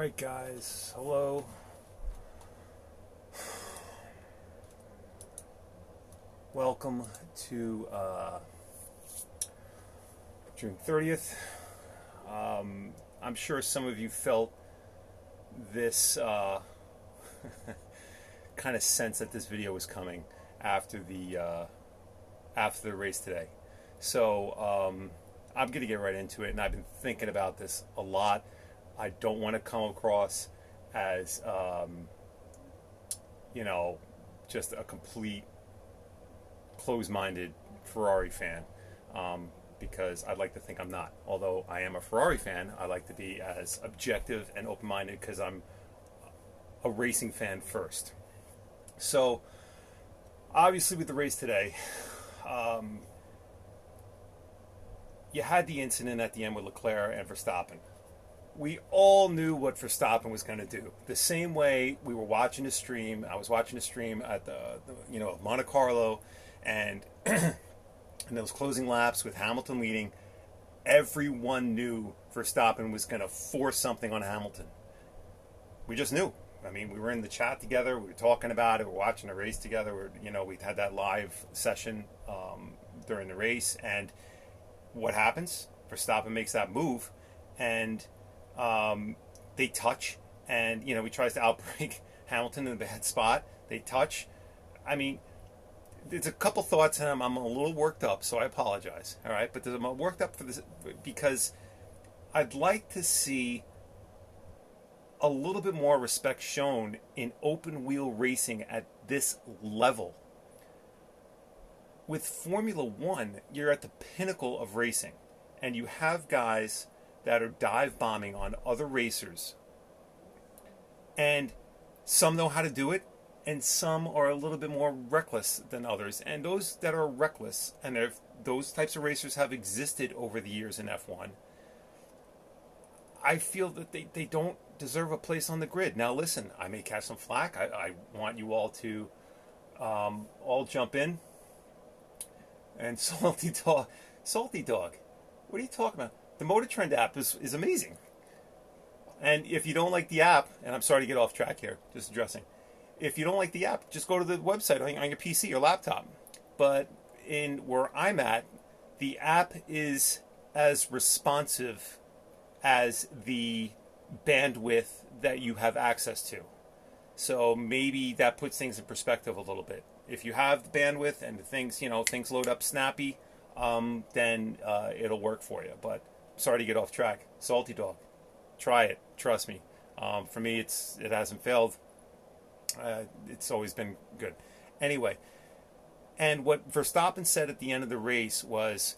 Alright guys, hello. Welcome to June 30th. I'm sure some of you felt this kind of sense that this video was coming after the race today. So I'm going to get right into it, and I've been thinking about this a lot. I don't want to come across as, just a complete closed-minded Ferrari fan, because I'd like to think I'm not. Although I am a Ferrari fan, I like to be as objective and open-minded because I'm a racing fan first. So, obviously with the race today, you had the incident at the end with Leclerc and Verstappen. We all knew what Verstappen was going to do. The same way we were watching the stream, I was watching the stream at the Monte Carlo, and in those closing laps with Hamilton leading, everyone knew Verstappen was going to force something on Hamilton. We just knew. I mean, we were in the chat together, we were talking about it, we were watching the race together. We had that live session during the race, and what happens? Verstappen makes that move, and they touch, and he tries to outbrake Hamilton in a bad spot. They touch. I mean, there's a couple thoughts, and I'm a little worked up, so I apologize. All right, but I'm worked up for this because I'd like to see a little bit more respect shown in open wheel racing at this level. With Formula One, you're at the pinnacle of racing, and you have guys that are dive bombing on other racers, and some know how to do it, and some are a little bit more reckless than others. And those that are reckless, and those types of racers have existed over the years in F1, I feel that they don't deserve a place on the grid. Now listen, I may catch some flack. I want you all to all jump in. And Salty Dog, what are you talking about? The Motor Trend app is amazing. And if you don't like the app, and I'm sorry to get off track here, just addressing. If you don't like the app, just go to the website on your PC or laptop. But in where I'm at, the app is as responsive as the bandwidth that you have access to. So maybe that puts things in perspective a little bit. If you have the bandwidth and the things load up snappy, then it'll work for you. But sorry to get off track. Salty Dog, try it. Trust me. For me, it hasn't failed. It's always been good. Anyway, and what Verstappen said at the end of the race was,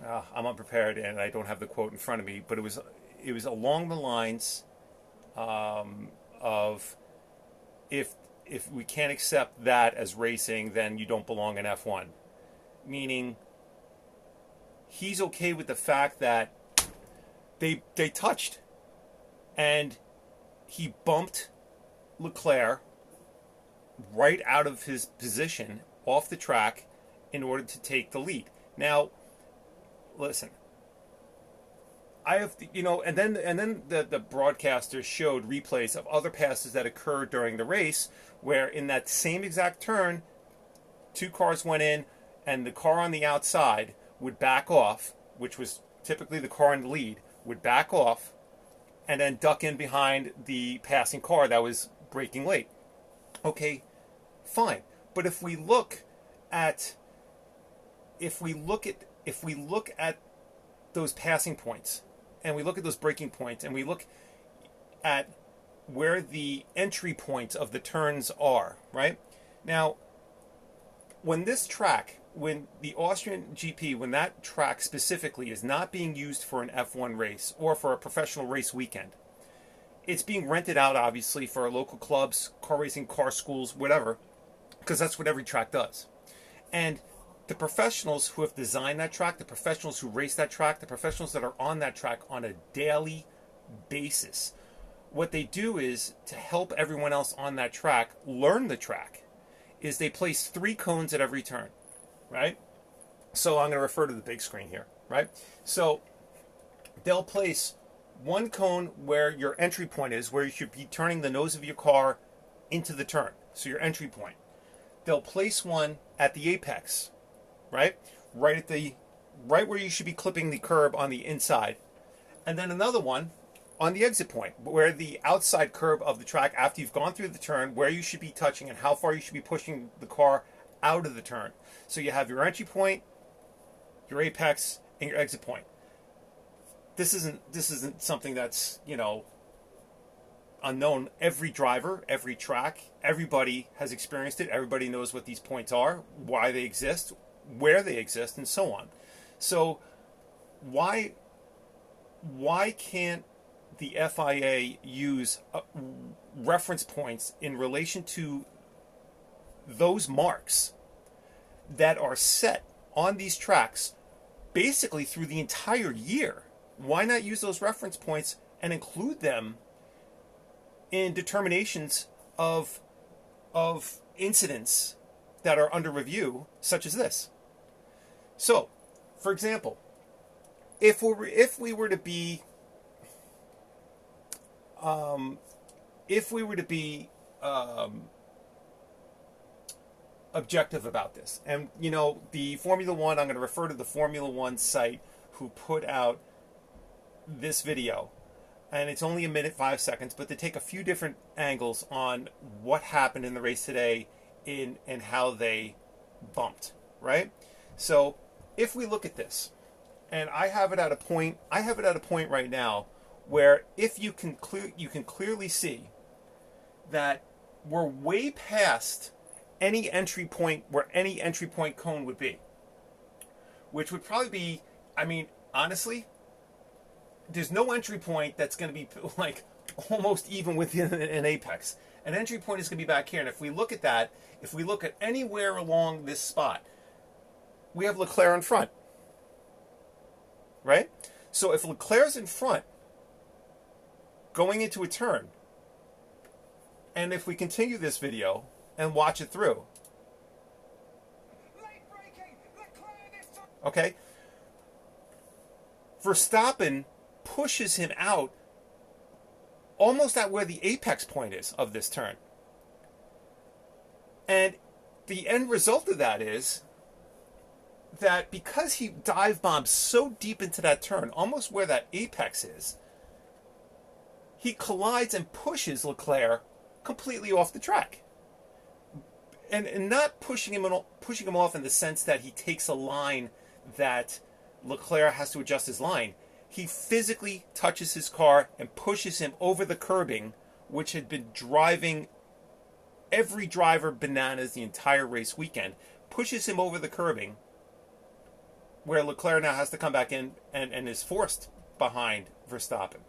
I'm unprepared and I don't have the quote in front of me, but it was along the lines of if we can't accept that as racing, then you don't belong in F1. Meaning, he's okay with the fact that they touched, and he bumped Leclerc right out of his position off the track in order to take the lead. Now, listen, I have and then the broadcaster showed replays of other passes that occurred during the race where in that same exact turn, two cars went in, and the car on the outside would back off, which was typically the car in the lead, would back off and then duck in behind the passing car that was braking late. Okay, fine. But if we look at those passing points, and we look at those braking points, and we look at where the entry points of the turns are, right? Now, when the Austrian GP, when that track specifically is not being used for an F1 race or for a professional race weekend, it's being rented out, obviously, for local clubs, car racing, car schools, whatever, because that's what every track does. And the professionals who have designed that track, the professionals who race that track, the professionals that are on that track on a daily basis, what they do is, to help everyone else on that track learn the track, is they place 3 cones at every turn, right? So I'm going to refer to the big screen here, right? So they'll place one cone where your entry point is, where you should be turning the nose of your car into the turn, so your entry point. They'll place one at the apex, right? Right where you should be clipping the curb on the inside. And then another one on the exit point, where the outside curb of the track, after you've gone through the turn, where you should be touching and how far you should be pushing the car out of the turn. So you have your entry point, your apex, and your exit point. This isn't something that's, unknown. Every driver, every track, everybody has experienced it. Everybody knows what these points are, why they exist, where they exist, and so on. So why can't the FIA use reference points in relation to those marks that are set on these tracks basically through the entire year? Why not use those reference points and include them in determinations of incidents that are under review, such as this? So, for example, if we were to be objective about this, and the Formula One, I'm going to refer to the Formula One site who put out this video, and it's only 1:05, but they take a few different angles on what happened in the race today and how they bumped, right? So if we look at this, and I have it at a point right now where if you can clearly see that we're way past any entry point where any entry point cone would be, which would probably be, honestly, there's no entry point that's going to be like almost even within an apex. An entry point is going to be back here, and if we look at that, if we look at anywhere along this spot, we have Leclerc in front, right? So if Leclerc's in front going into a turn, and if we continue this video and watch it through, okay, Verstappen pushes him out almost at where the apex point is of this turn. And the end result of that is that because he dive bombs so deep into that turn, almost where that apex is, he collides and pushes Leclerc completely off the track. And not pushing him off in the sense that he takes a line that Leclerc has to adjust his line. He physically touches his car and pushes him over the curbing, which had been driving every driver bananas the entire race weekend, pushes him over the curbing, where Leclerc now has to come back in and is forced behind Verstappen.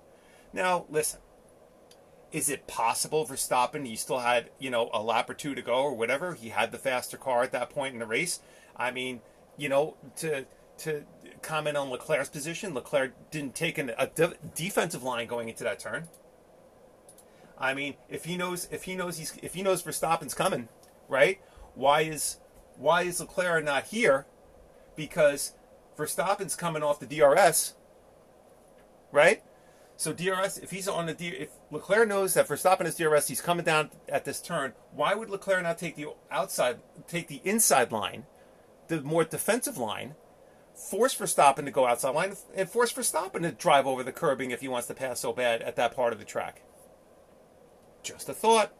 Now, listen, is it possible Verstappen, he still had, a lap or two to go or whatever, he had the faster car at that point in the race? To comment on Leclerc's position, Leclerc didn't take a defensive line going into that turn. If he knows Verstappen's coming, right? Why is Leclerc not here? Because Verstappen's coming off the DRS, right? So DRS, if Leclerc knows that Verstappen is DRS, he's coming down at this turn. Why would Leclerc not take the inside line, the more defensive line, force Verstappen to go outside line, and force Verstappen to drive over the curbing if he wants to pass so bad at that part of the track? Just a thought.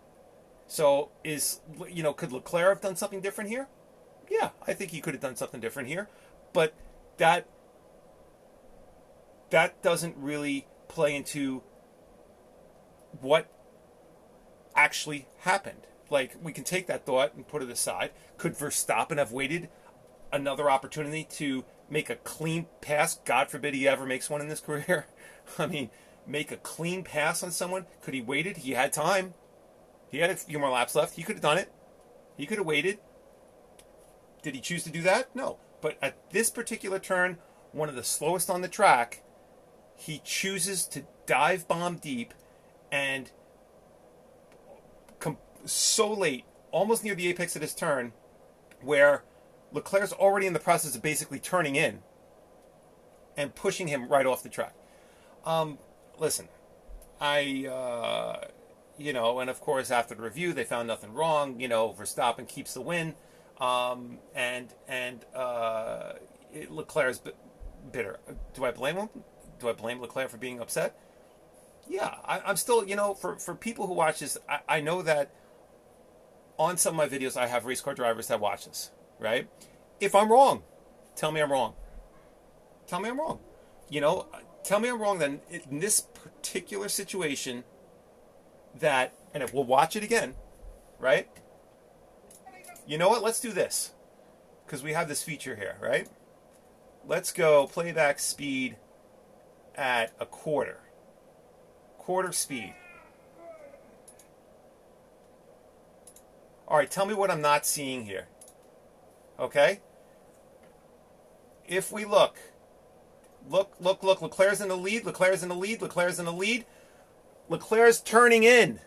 So could Leclerc have done something different here? Yeah, I think he could have done something different here, but that doesn't really play into what actually happened. Like, we can take that thought and put it aside. Could Verstappen have waited another opportunity to make a clean pass? God forbid he ever makes one in his career. Make a clean pass on someone. Could he waited? He had time. He had a few more laps left. He could have done it. He could have waited. Did he choose to do that? No. But at this particular turn, one of the slowest on the track, he chooses to dive bomb deep and so late, almost near the apex of this turn, where Leclerc's already in the process of basically turning in and pushing him right off the track. listen, I, and of course after the review they found nothing wrong. Verstappen keeps the win, Leclerc is bitter. Do I blame him? Do I blame Leclerc for being upset? Yeah, I'm still, for people who watch this, I know that on some of my videos I have race car drivers that watch this, right? If I'm wrong, tell me I'm wrong. Tell me I'm wrong. Tell me I'm wrong then in this particular situation and if we'll watch it again, right? You know what? Let's do this. Because we have this feature here, right? Let's go playback speed at a quarter speed. All right, tell me what I'm not seeing here. Okay? If we look, Leclerc's in the lead, Leclerc's turning in.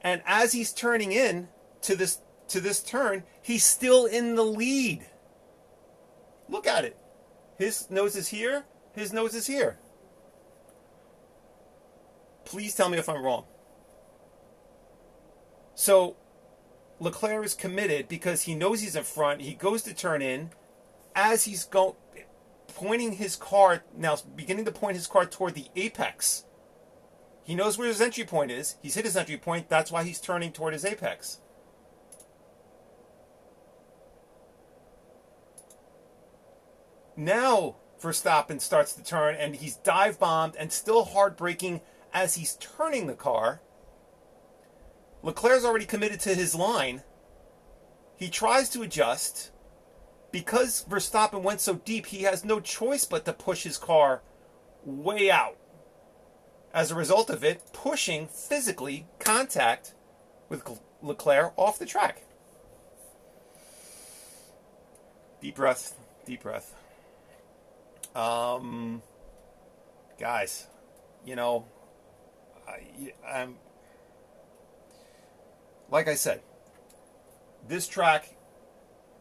And as he's turning in to this turn, he's still in the lead. Look at it. His nose is here, his nose is here. Please tell me if I'm wrong. So Leclerc is committed because he knows he's in front. He goes to turn in. As he's pointing his car, now beginning to point his car toward the apex. He knows where his entry point is. He's hit his entry point. That's why he's turning toward his apex. Now Verstappen starts to turn, and he's dive bombed and still hard braking as he's turning the car. Leclerc's already committed to his line. He tries to adjust. Because Verstappen went so deep, he has no choice but to push his car way out. As a result of it, pushing physically contact with Leclerc off the track. Deep breath, deep breath. Guys, I'm like I said, this track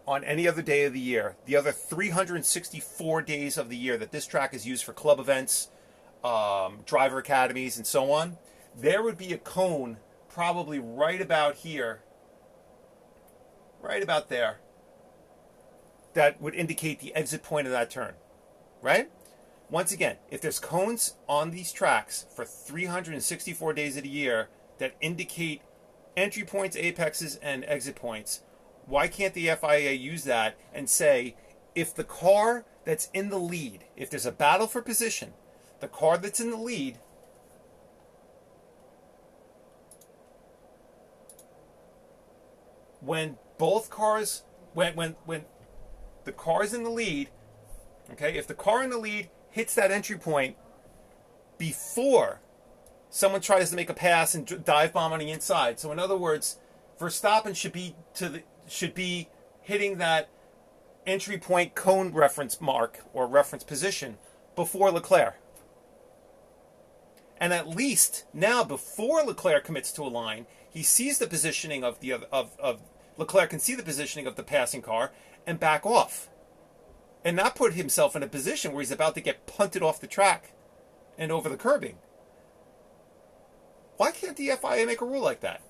on any other day of the year, the other 364 days of the year that this track is used for club events, driver academies, and so on, there would be a cone probably right about here, right about there, that would indicate the exit point of that turn, right? Once again, if there's cones on these tracks for 364 days of the year that indicate entry points, apexes, and exit points, why can't the FIA use that and say, if the car that's in the lead, if there's a battle for position, the car that's in the lead when both cars, when the car's in the lead, okay, if the car in the lead hits that entry point before someone tries to make a pass and dive bomb on the inside. So in other words, Verstappen should be hitting that entry point cone reference mark or reference position before Leclerc. And at least now, before Leclerc commits to a line, he sees the positioning of Leclerc can see the positioning of the passing car and back off, and not put himself in a position where he's about to get punted off the track and over the curbing. Why can't the FIA make a rule like that?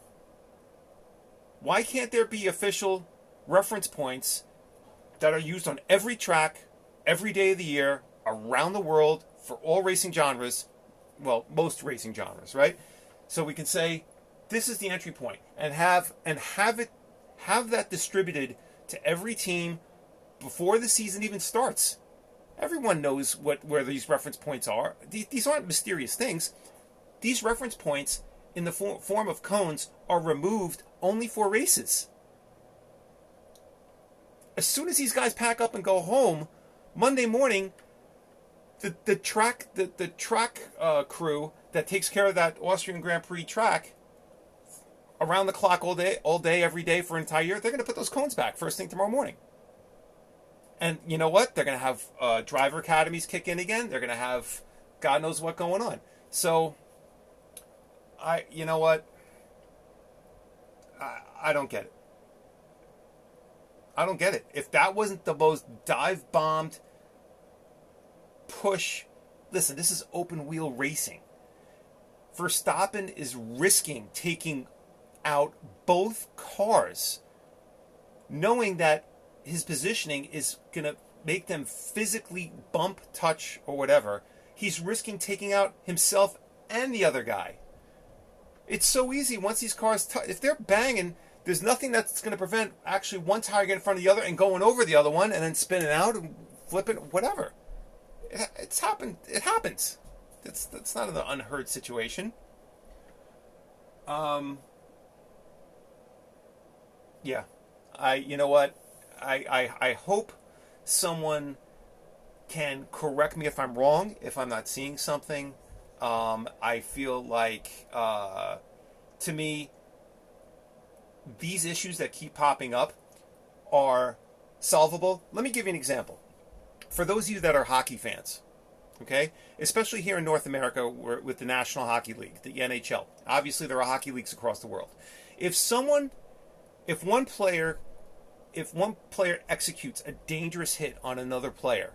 Why can't there be official reference points that are used on every track, every day of the year, around the world, for all racing genres? Well, most racing genres, right? So we can say, this is the entry point, and have that distributed to every team before the season even starts. Everyone knows where these reference points are. These aren't mysterious things. These reference points in the form of cones are removed only for races. As soon as these guys pack up and go home, Monday morning, the track crew that takes care of that Austrian Grand Prix track around the clock all day, every day for an entire year, they're going to put those cones back first thing tomorrow morning. And you know what? They're going to have driver academies kick in again. They're going to have God knows what going on. So, you know what? I don't get it. I don't get it. If that wasn't the most dive-bombed push... Listen, this is open-wheel racing. Verstappen is risking taking out both cars, knowing that his positioning is going to make them physically bump, touch, or whatever. He's risking taking out himself and the other guy. It's so easy once these cars, if they're banging, there's nothing that's going to prevent actually one tire getting in front of the other and going over the other one and then spinning out and flipping, whatever. It's happened. It happens. That's not an unheard situation. Yeah. You know what? I hope someone can correct me if I'm wrong, if I'm not seeing something. I feel like, to me, these issues that keep popping up are solvable. Let me give you an example. For those of you that are hockey fans, okay, especially here in North America with the National Hockey League, the NHL. Obviously, there are hockey leagues across the world. If one player executes a dangerous hit on another player,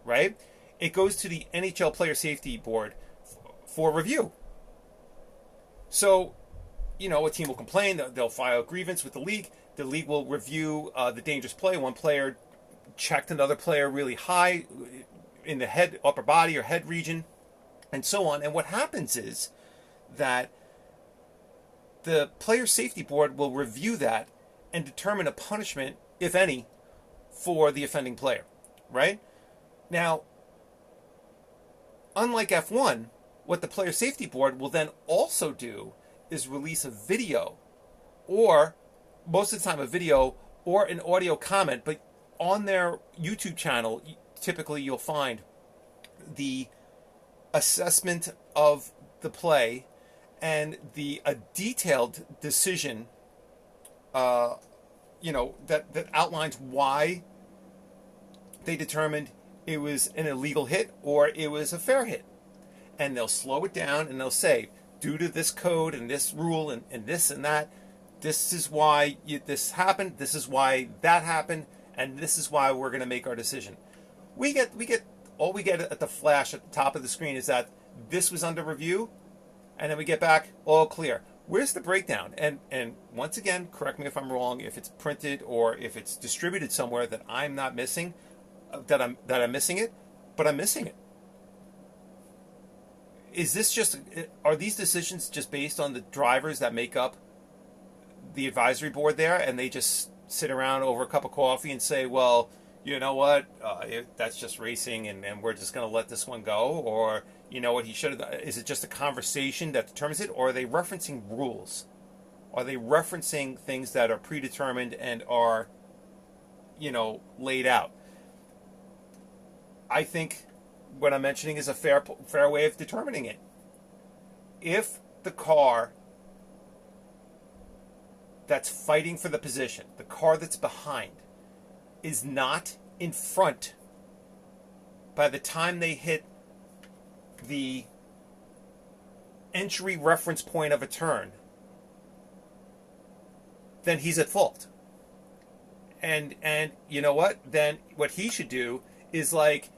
right, it goes to the NHL Player Safety Board for review. So, a team will complain, they'll file a grievance with the league. The league will review the dangerous play. One player checked another player really high in the head, upper body, or head region, and so on. And what happens is that the Player Safety Board will review that and determine a punishment, if any, for the offending player, right? Now, unlike F1, what the Player Safety Board will then also do is release a video, or most of the time a video or an audio comment, but on their YouTube channel, typically you'll find the assessment of the play and a detailed decision, that outlines why they determined it was an illegal hit or it was a fair hit. And they'll slow it down and they'll say, due to this code and this rule and this and that, this is why this happened, this is why that happened, and this is why we're going to make our decision. All we get at the flash at the top of the screen is that this was under review, and then we get back, all clear. Where's the breakdown? And once again, correct me if I'm wrong, if it's printed or if it's distributed somewhere that I'm not missing, that I'm missing it, but I'm missing it. Are these decisions just based on the drivers that make up the advisory board there, and they just sit around over a cup of coffee and say, well, you know what, that's just racing and we're just going to let this one go? Or, you know what, he should have, is it just a conversation that determines it? Or are they referencing rules? Are they referencing things that are predetermined and are, laid out? I think what I'm mentioning is a fair way of determining it. If the car that's fighting for the position, the car that's behind, is not in front by the time they hit the entry reference point of a turn, then he's at fault. And you know what? Then what he should do is like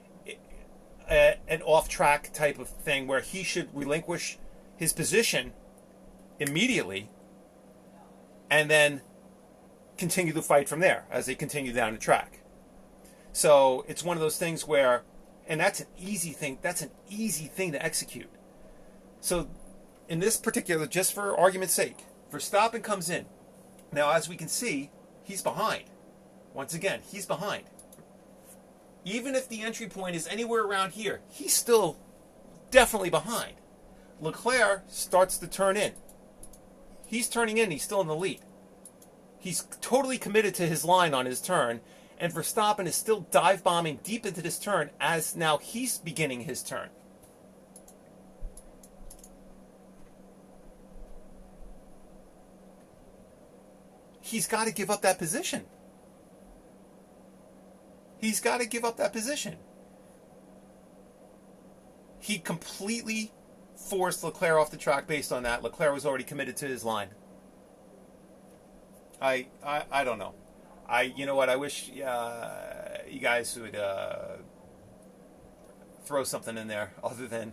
an off-track type of thing where he should relinquish his position immediately and then continue the fight from there as they continue down the track. So it's one of those things where, and that's an easy thing to execute. So in this particular, just for argument's sake, Verstappen comes in. Now, as we can see, he's behind. Once again, he's behind. Even if the entry point is anywhere around here, he's still definitely behind. Leclerc starts to turn in. He's turning in, he's still in the lead. He's totally committed to his line on his turn, and Verstappen is still dive bombing deep into this turn as now he's beginning his turn. He's got to give up that position. He's got to give up that position. He completely forced Leclerc off the track based on that. Leclerc was already committed to his line. I don't know. You know what? I wish you guys would throw something in there other than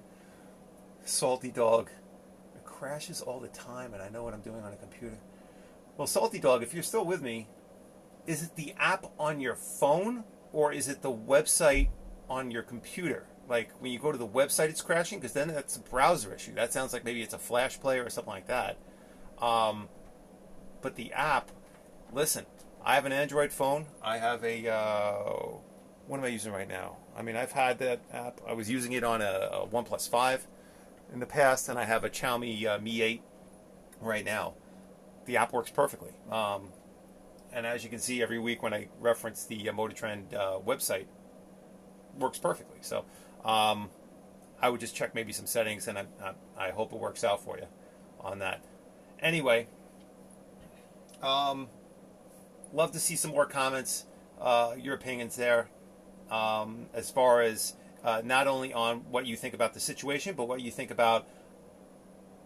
salty dog crashes all the time, and I know what I'm doing on a computer. Well, Salty Dog, if you're still with me, is it the app on your phone or is it the website on your computer? Like when you go to the website, it's crashing, because then that's a browser issue. That sounds like maybe it's a Flash player or something like that. But the app, listen, I have an Android phone. I have a, what am I using right now? I mean, I've had that app. I was using it on a OnePlus 5 in the past, and I have a Xiaomi Mi 8 right now. The app works perfectly. And as you can see, every week when I reference the Motor Trend website, works perfectly. So I would just check maybe some settings, and I hope it works out for you on that. Anyway, love to see some more comments, your opinions there, as far as not only on what you think about the situation, but what you think about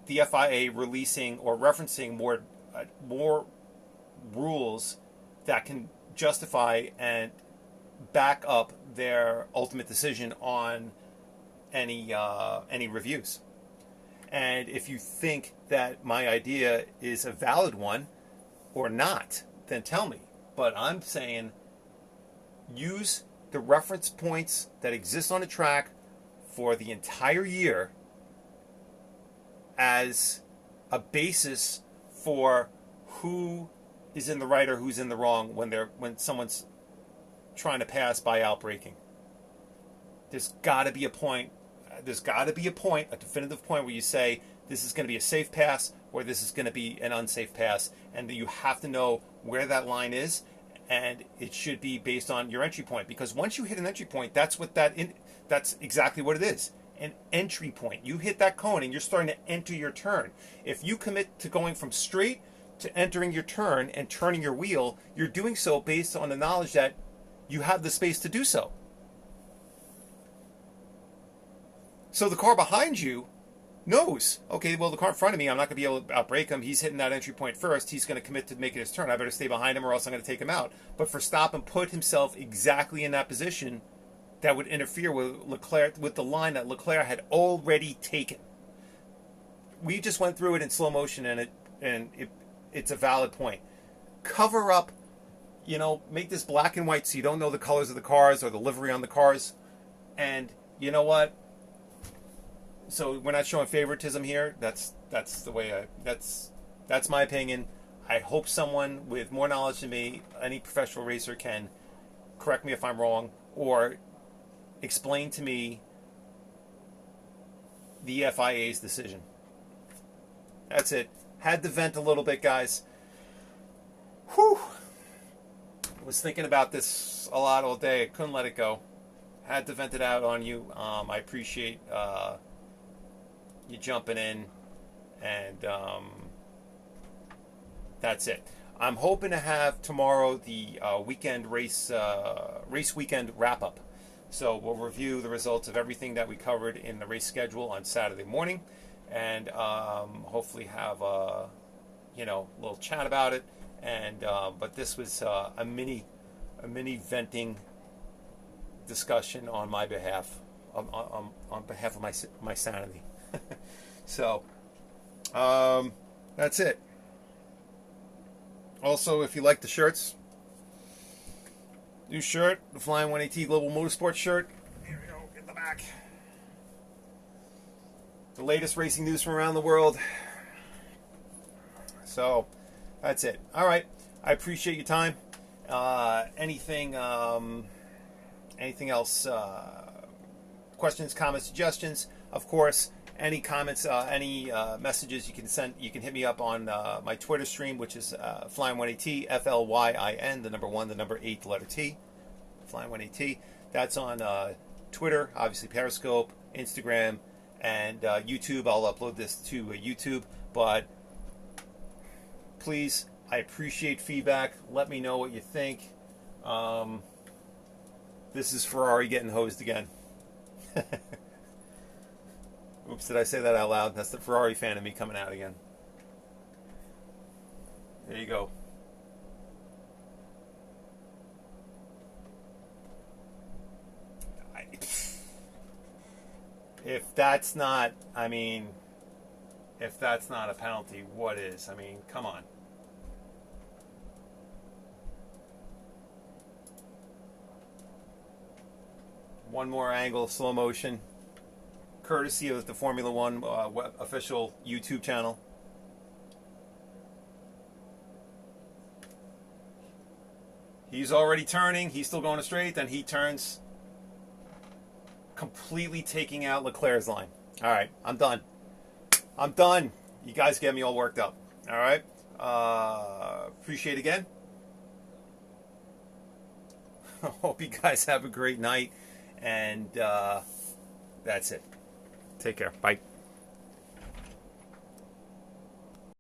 the FIA releasing or referencing more rules that can justify and back up their ultimate decision on any reviews. And if you think that my idea is a valid one or not, then tell me. But I'm saying use the reference points that exist on the track for the entire year as a basis for who is in the right or who's in the wrong when someone's trying to pass by out braking. There's got to be a point. There's got to be a definitive point where you say this is going to be a safe pass or this is going to be an unsafe pass, and you have to know where that line is, and it should be based on your entry point. Because once you hit an entry point, that's exactly what it is. An entry point. You hit that cone and you're starting to enter your turn. If you commit to going from straight to entering your turn and turning your wheel, you're doing so based on the knowledge that you have the space to do so. So the car behind you knows, okay, well, the car in front of me, I'm not going to be able to outbrake him. He's hitting that entry point first. He's going to commit to making his turn. I better stay behind him or else I'm going to take him out. But Verstappen put himself exactly in that position that would interfere with Leclerc, with the line that Leclerc had already taken. We just went through it in slow motion, and it's a valid point. Cover up, make this black and white so you don't know the colors of the cars or the livery on the cars. And you know what? So we're not showing favoritism here. That's the way that's my opinion. I hope someone with more knowledge than me, any professional racer, can correct me if I'm wrong or explain to me the FIA's decision. That's it. Had to vent a little bit, guys. Whew. Was thinking about this a lot all day. I couldn't let it go. Had to vent it out on you. I appreciate you jumping in, and that's it. I'm hoping to have tomorrow the weekend race weekend wrap up. So we'll review the results of everything that we covered in the race schedule on Saturday morning, and hopefully have a little chat about it. And but this was a mini venting discussion on my behalf, on behalf of my sanity. So that's it. Also, if you like the shirts, new shirt, the Flyin18T Global Motorsports shirt. Here we go, get the back. The latest racing news from around the world. So that's it. All right, I appreciate your time. Anything else? Questions, comments, suggestions? Of course. Any comments, any messages you can send, you can hit me up on my Twitter stream, which is Flyin18T, Flyin, the number 1, the number 8, the letter T, Flyin18T. That's on Twitter, obviously Periscope, Instagram, and YouTube. I'll upload this to YouTube, but please, I appreciate feedback. Let me know what you think. This is Ferrari getting hosed again. Oops, did I say that out loud? That's the Ferrari fan in me coming out again. There you go. If that's not, I mean, If that's not a penalty, what is? I mean, come on. One more angle, slow motion, courtesy of the Formula One official YouTube channel. He's already turning. He's still going straight. Then he turns, completely taking out Leclerc's line. All right, I'm done. I'm done. You guys get me all worked up. All right. Appreciate it again. Hope you guys have a great night. And that's it. Take care. Bye.